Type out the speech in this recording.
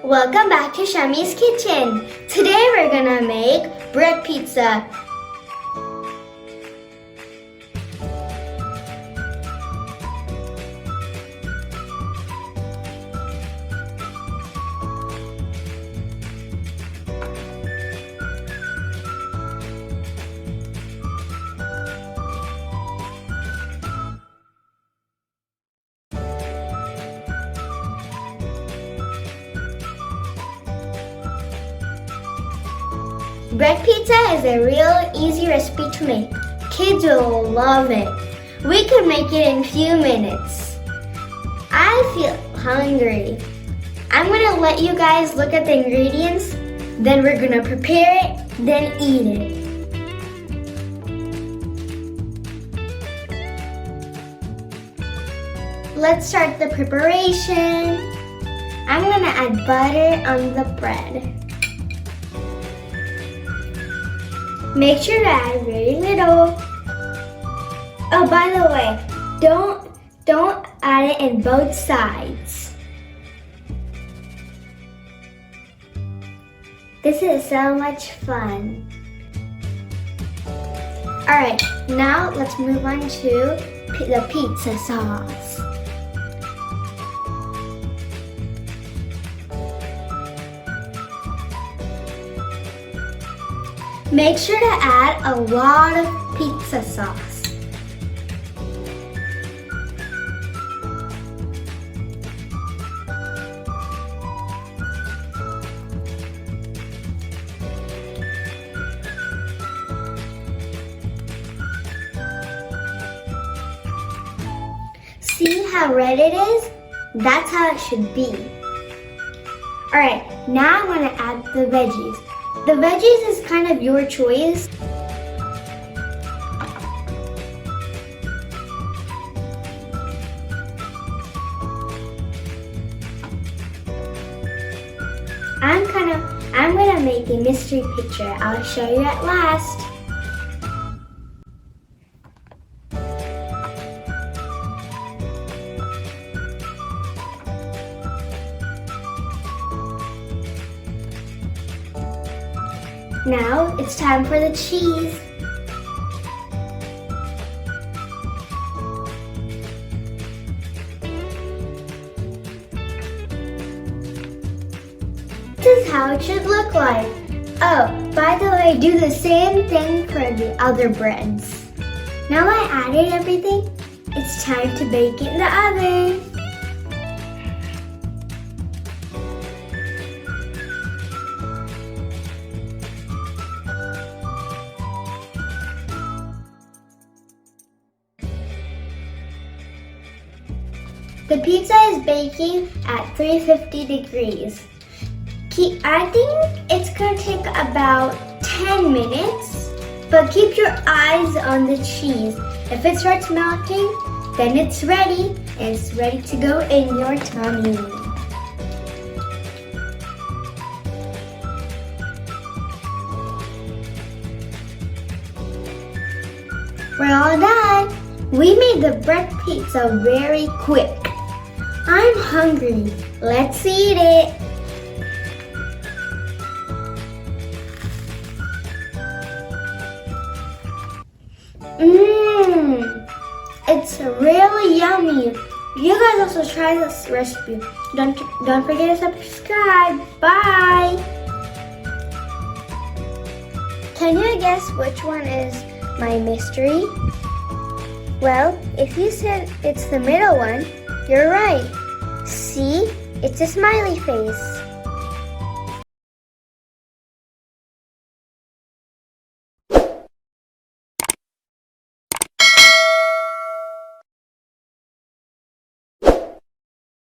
Welcome back to Shami's Kitchen. Today we're gonna make bread pizza. Bread pizza is a real easy recipe to make. Kids will love it. We could make it in a few minutes. I feel hungry. I'm gonna let you guys look at the ingredients, then we're gonna prepare it, then eat it. Let's start the preparation. I'm gonna add butter on the bread. Make sure to add very little. Oh, by the way, don't add it in both sides. This is so much fun. Alright, now let's move on to the pizza sauce. Make sure to add a lot of pizza sauce. See how red it is? That's how it should be. Alright, now I'm going to add the veggies. The veggies is kind of your choice. I'm gonna make a mystery picture. I'll show you at last. Now it's time for the cheese. This is how it should look like. Oh, by the way, do the same thing for the other breads. Now I added everything, it's time to bake it in the oven. The pizza is baking at 350 degrees. I think it's going to take about 10 minutes, but keep your eyes on the cheese. If it starts melting, then it's ready, and it's ready to go in your tummy. We're all done. We made the bread pizza very quick. I'm hungry. Let's eat it. It's really yummy. You guys also try this recipe. Don't forget to subscribe. Bye. Can you guess which one is my mystery? Well, if you said it's the middle one, you're right. See? It's a smiley face.